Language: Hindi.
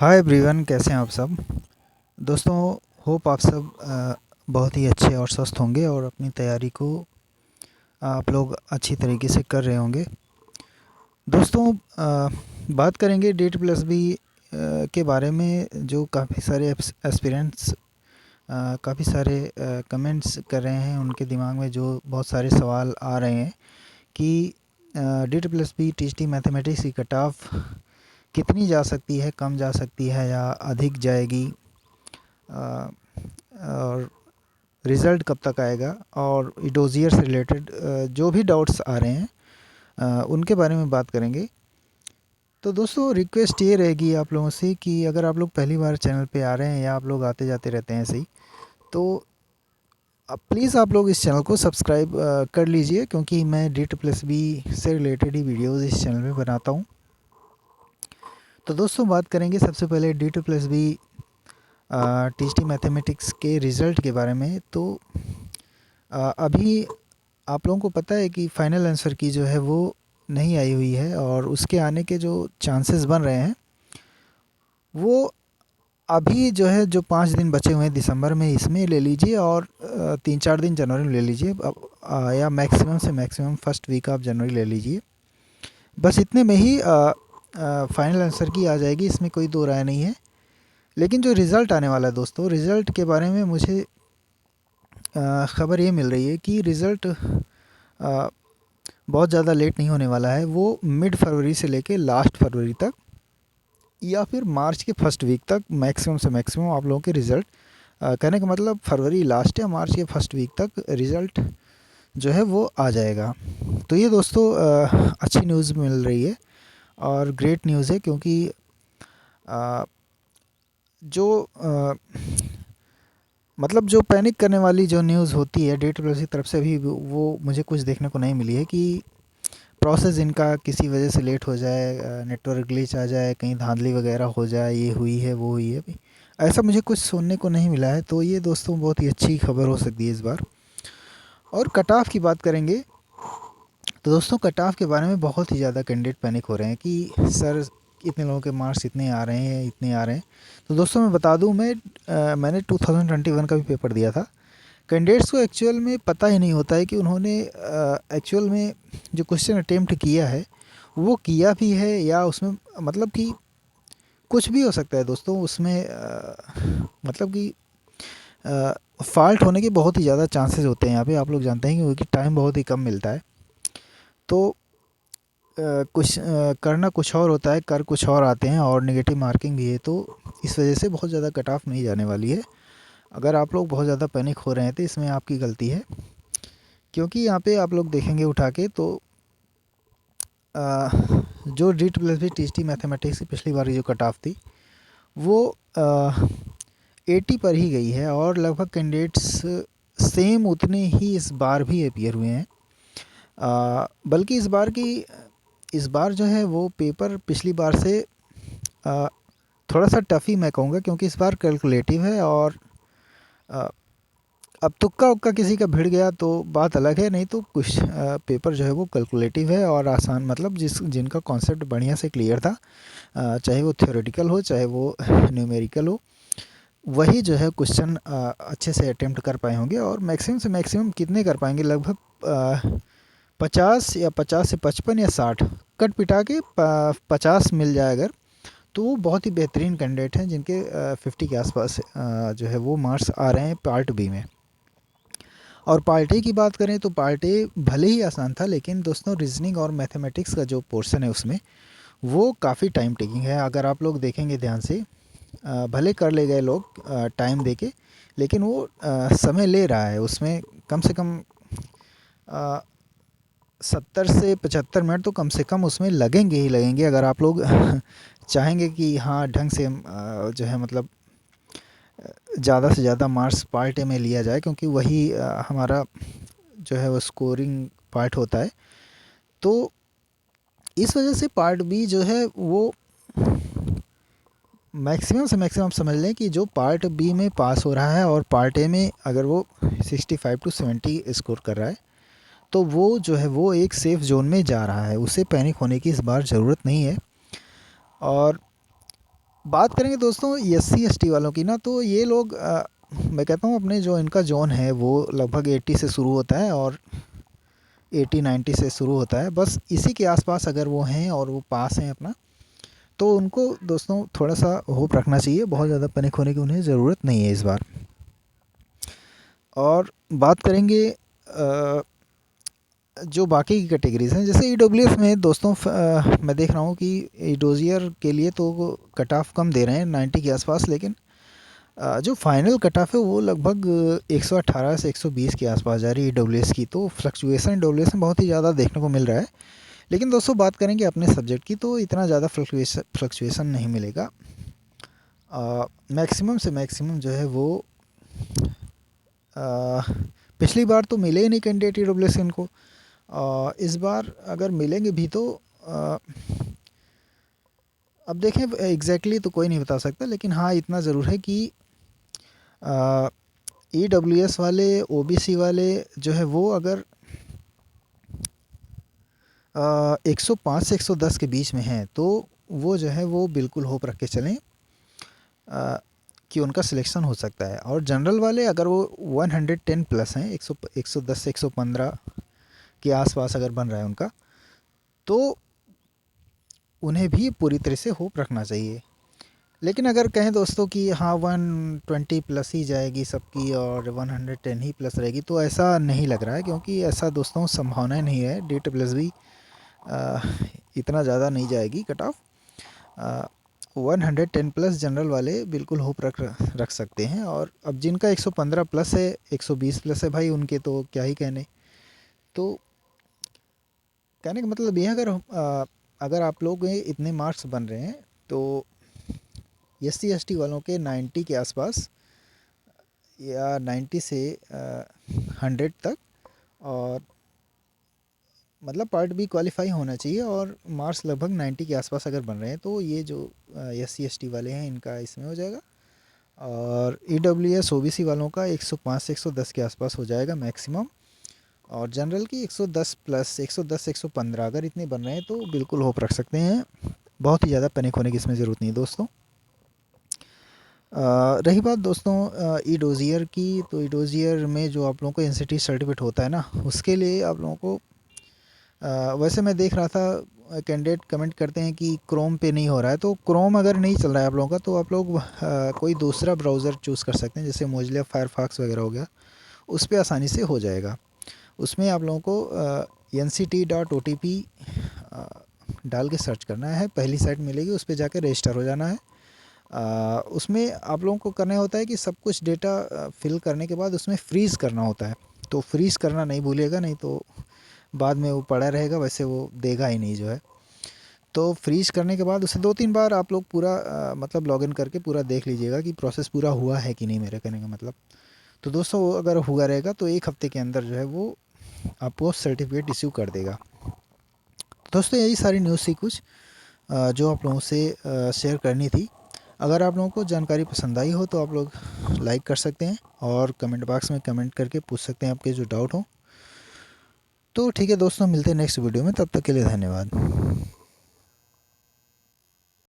हाय एवरीवन, कैसे हैं आप सब। दोस्तों, होप आप सब बहुत ही अच्छे और स्वस्थ होंगे और अपनी तैयारी को आप लोग अच्छी तरीके से कर रहे होंगे। दोस्तों, बात करेंगे डेट प्लस बी के बारे में, जो काफ़ी सारे एस्पिरेंट्स काफ़ी सारे कमेंट्स कर रहे हैं। उनके दिमाग में जो बहुत सारे सवाल आ रहे हैं कि DET plus B TST mathematics की कट ऑफ कितनी जा सकती है, कम जा सकती है या अधिक जाएगी, और रिज़ल्ट कब तक आएगा, और डोज़ियर से रिलेटेड जो भी डाउट्स आ रहे हैं उनके बारे में बात करेंगे। तो दोस्तों, रिक्वेस्ट ये रहेगी आप लोगों से कि अगर आप लोग पहली बार चैनल पे आ रहे हैं या आप लोग आते जाते रहते हैं सही, तो प्लीज़ आप लोग इस चैनल को सब्सक्राइब कर लीजिए, क्योंकि मैं डेट प्लस बी से रिलेटेड ही वीडियोज़ इस चैनल में बनाता हूँ। तो दोस्तों, बात करेंगे सबसे पहले DET plus B TST mathematics के रिज़ल्ट के बारे में। तो अभी आप लोगों को पता है कि फ़ाइनल आंसर की जो है वो नहीं आई हुई है, और उसके आने के जो चांसेस बन रहे हैं वो अभी जो है, जो 5 दिन बचे हुए हैं दिसंबर में, इसमें ले लीजिए, और 3-4 दिन जनवरी में ले लीजिए, अब या मैक्सिमम से मैक्सिमम फर्स्ट वीक ऑफ जनवरी ले लीजिए। बस इतने में ही फ़ाइनल आंसर की आ जाएगी, इसमें कोई दो राय नहीं है। लेकिन जो रिज़ल्ट आने वाला है दोस्तों, रिज़ल्ट के बारे में मुझे ख़बर ये मिल रही है कि रिज़ल्ट बहुत ज़्यादा लेट नहीं होने वाला है। वो मिड फरवरी से लेके लास्ट फरवरी तक, या फिर मार्च के फर्स्ट वीक तक मैक्सिमम से मैक्सिमम आप लोगों के रिज़ल्ट, कहने का मतलब फरवरी लास्ट या मार्च के फर्स्ट वीक तक रिज़ल्ट जो है वो आ जाएगा। तो ये दोस्तों अच्छी न्यूज़ मिल रही है और ग्रेट न्यूज़ है, क्योंकि अ, जो मतलब जो पैनिक करने वाली जो न्यूज़ होती है डेट प्लस की तरफ से, भी वो मुझे कुछ देखने को नहीं मिली है कि प्रोसेस इनका किसी वजह से लेट हो जाए, नेटवर्क ग्लिच आ जाए, कहीं धांधली वगैरह हो जाए, ये हुई है वो हुई है, भी ऐसा मुझे कुछ सुनने को नहीं मिला है। तो ये दोस्तों बहुत ही अच्छी खबर हो सकती है इस बार। और कट ऑफ की बात करेंगे तो दोस्तों, कट ऑफ के बारे में बहुत ही ज़्यादा कैंडिडेट पैनिक हो रहे हैं कि सर इतने लोगों के मार्क्स इतने आ रहे हैं, इतने आ रहे हैं। तो दोस्तों मैं बता दूं, मैंने 2021 का भी पेपर दिया था। कैंडिडेट्स को एक्चुअल में पता ही नहीं होता है कि उन्होंने एक्चुअल में जो क्वेश्चन अटेम्प्ट किया है वो किया भी है, या उसमें मतलब कि कुछ भी हो सकता है दोस्तों उसमें, मतलब कि फ़ॉल्ट होने के बहुत ही ज़्यादा चांसेस होते हैं यहाँ पे। आप लोग जानते हैं कि क्योंकि टाइम बहुत ही कम मिलता है। तो कुछ करना कुछ और होता है, कर कुछ और आते हैं, और नेगेटिव मार्किंग भी है। तो इस वजह से बहुत ज़्यादा कट ऑफ नहीं जाने वाली है। अगर आप लोग बहुत ज़्यादा पैनिक हो रहे हैं तो इसमें आपकी गलती है, क्योंकि यहाँ पे आप लोग देखेंगे उठा के तो जो डीट प्लस भी टीएसटी मैथमेटिक्स की पिछली बार की जो कट ऑफ थी वो 80 पर ही गई है, और लगभग कैंडिडेट्स सेम उतने ही इस बार भी अपीयर हुए हैं। बल्कि इस बार जो है वो पेपर पिछली बार से अ, थोड़ा सा टफ ही मैं कहूँगा, क्योंकि इस बार कैलकुलेटिव है। और अ, अब तुक्का उक्का किसी का भिड़ गया तो बात अलग है, नहीं तो कुछ पेपर जो है वो कैलकुलेटिव है और आसान, मतलब जिनका कॉन्सेप्ट बढ़िया से क्लियर था, चाहे वो थ्योरेटिकल हो चाहे वो न्यूमेरिकल हो, वही जो है क्वेश्चन अच्छे से अटेम्प्ट कर पाए होंगे। और मैक्सिमम से मैक्सिमम कितने कर पाएंगे, लगभग 50 से 55 या 60 कट पिटा के 50 मिल जाए अगर, तो वो बहुत ही बेहतरीन कैंडिडेट हैं जिनके 50 के आसपास जो है वो मार्क्स आ रहे हैं पार्ट बी में। और पार्ट ए की बात करें तो पार्ट ए भले ही आसान था, लेकिन दोस्तों रीजनिंग और मैथमेटिक्स का जो पोर्शन है उसमें वो काफ़ी टाइम टेकिंग है। अगर आप लोग देखेंगे ध्यान से, भले कर ले गए लोग टाइम दे के, लेकिन वो समय ले रहा है उसमें। कम से कम 70 से 75 मिनट तो कम से कम उसमें लगेंगे ही लगेंगे, अगर आप लोग चाहेंगे कि हाँ ढंग से जो है मतलब ज़्यादा से ज़्यादा मार्क्स पार्ट ए में लिया जाए, क्योंकि वही हमारा जो है वो स्कोरिंग पार्ट होता है। तो इस वजह से पार्ट बी जो है वो मैक्सिमम से मैक्सिमम समझ लें कि जो पार्ट बी में पास हो रहा है और पार्ट ए में अगर वो 65 to 70 स्कोर कर रहा है, तो वो जो है वो एक सेफ़ जोन में जा रहा है। उसे पैनिक होने की इस बार ज़रूरत नहीं है। और बात करेंगे दोस्तों एससी एसटी वालों की ना, तो ये लोग मैं कहता हूँ अपने जो इनका जोन है वो लगभग 80 से शुरू होता है और 80-90 से शुरू होता है। बस इसी के आसपास अगर वो हैं और वो पास हैं अपना, तो उनको दोस्तों थोड़ा सा होप रखना चाहिए। बहुत ज़्यादा पैनिक होने की उन्हें ज़रूरत नहीं है इस बार। और बात करेंगे जो बाकी की कैटेगरीज़ हैं, जैसे ईडब्ल्यूएस में दोस्तों मैं देख रहा हूँ कि ईडोजियर के लिए तो कट ऑफ कम दे रहे हैं 90 के आसपास, लेकिन जो फाइनल कट ऑफ है वो लगभग 118 से 120 के आसपास जा रही है ईडब्ल्यूएस की। तो फ्लक्चुएसन ईडब्ल्यूएस में बहुत ही ज़्यादा देखने को मिल रहा है। लेकिन दोस्तों बात करेंगे अपने सब्जेक्ट की, तो इतना ज़्यादा फ्लक्चुएसन नहीं मिलेगा। मैक्सिमम से मैक्सिमम जो है वो आ, पिछली बार तो मिले ही नहीं कैंडिडेट ईडब्ल्यूएस इनको। इस बार अगर मिलेंगे भी तो आ, अब देखें एग्जैक्टली तो कोई नहीं बता सकता, लेकिन हाँ इतना ज़रूर है कि ईडब्ल्यूएस वाले ओबीसी वाले जो है वो अगर 105 से 110 के बीच में हैं, तो वो जो है वो बिल्कुल होप रख के चलें कि उनका सिलेक्शन हो सकता है। और जनरल वाले अगर वो 110 प्लस हैं, 110 से 115 के आसपास अगर बन रहा है उनका, तो उन्हें भी पूरी तरह से होप रखना चाहिए। लेकिन अगर कहें दोस्तों कि हाँ 120 प्लस ही जाएगी सबकी और 110 ही प्लस रहेगी, तो ऐसा नहीं लग रहा है, क्योंकि ऐसा दोस्तों संभावना नहीं है। डी प्लस भी इतना ज़्यादा नहीं जाएगी कट ऑफ। 110 प्लस जनरल वाले बिल्कुल होप रख सकते हैं। और अब जिनका 115 प्लस है, 120 प्लस है भाई, उनके तो क्या ही कहने। तो कहने का मतलब ये है, अगर आप लोग इतने मार्क्स बन रहे हैं तो एस सी एस टी वालों के 90 के आसपास या 90 से 100 तक, और मतलब पार्ट बी क्वालिफाई होना चाहिए और मार्क्स लगभग 90 के आसपास अगर बन रहे हैं, तो ये जो एस सी एस टी वाले हैं इनका इसमें हो जाएगा। और E W S O B C वालों का 105 से 110 के आसपास हो जाएगा मैक्सिमम। और जनरल की 110 प्लस, 110 से 115 अगर इतने बन रहे हैं तो बिल्कुल होप रख सकते हैं। बहुत ही ज़्यादा पैनिक होने की इसमें ज़रूरत नहीं है दोस्तों। रही बात दोस्तों ई डोजियर की, तो ई डोजियर में जो आप लोगों को एन सी टी सर्टिफिकेट होता है ना, उसके लिए आप लोगों को वैसे मैं देख रहा था कैंडिडेट कमेंट करते हैं कि क्रोम पे नहीं हो रहा है। तो क्रोम अगर नहीं चल रहा है आप लोगों का, तो आप लोग कोई दूसरा ब्राउज़र चूज़ कर सकते हैं, जैसे मोजिला फायरफॉक्स वगैरह हो गया, उस पर आसानी से हो जाएगा। उसमें आप लोगों को nct.otp डाल के सर्च करना है, पहली साइट मिलेगी, उस पर जाकर रजिस्टर हो जाना है। उसमें आप लोगों को करना होता है कि सब कुछ डेटा फिल करने के बाद उसमें फ्रीज़ करना होता है। तो फ्रीज़ करना नहीं भूलिएगा, नहीं तो बाद में वो पड़ा रहेगा, वैसे वो देगा ही नहीं जो है। तो फ्रीज़ करने के बाद उसे 2-3 बार आप लोग पूरा मतलब लॉगिन करके पूरा देख लीजिएगा कि प्रोसेस पूरा हुआ है कि नहीं, मेरे कहने का मतलब। तो दोस्तों वो अगर हुआ रहेगा तो 1 हफ़्ते के अंदर जो है वो आपको सर्टिफिकेट इश्यू कर देगा। दोस्तों यही सारी न्यूज़ थी कुछ जो आप लोगों से शेयर करनी थी। अगर आप लोगों को जानकारी पसंद आई हो तो आप लोग लाइक कर सकते हैं और कमेंट बॉक्स में कमेंट करके पूछ सकते हैं आपके जो डाउट हो। तो ठीक है दोस्तों, मिलते हैं नेक्स्ट वीडियो में, तब तक के लिए धन्यवाद।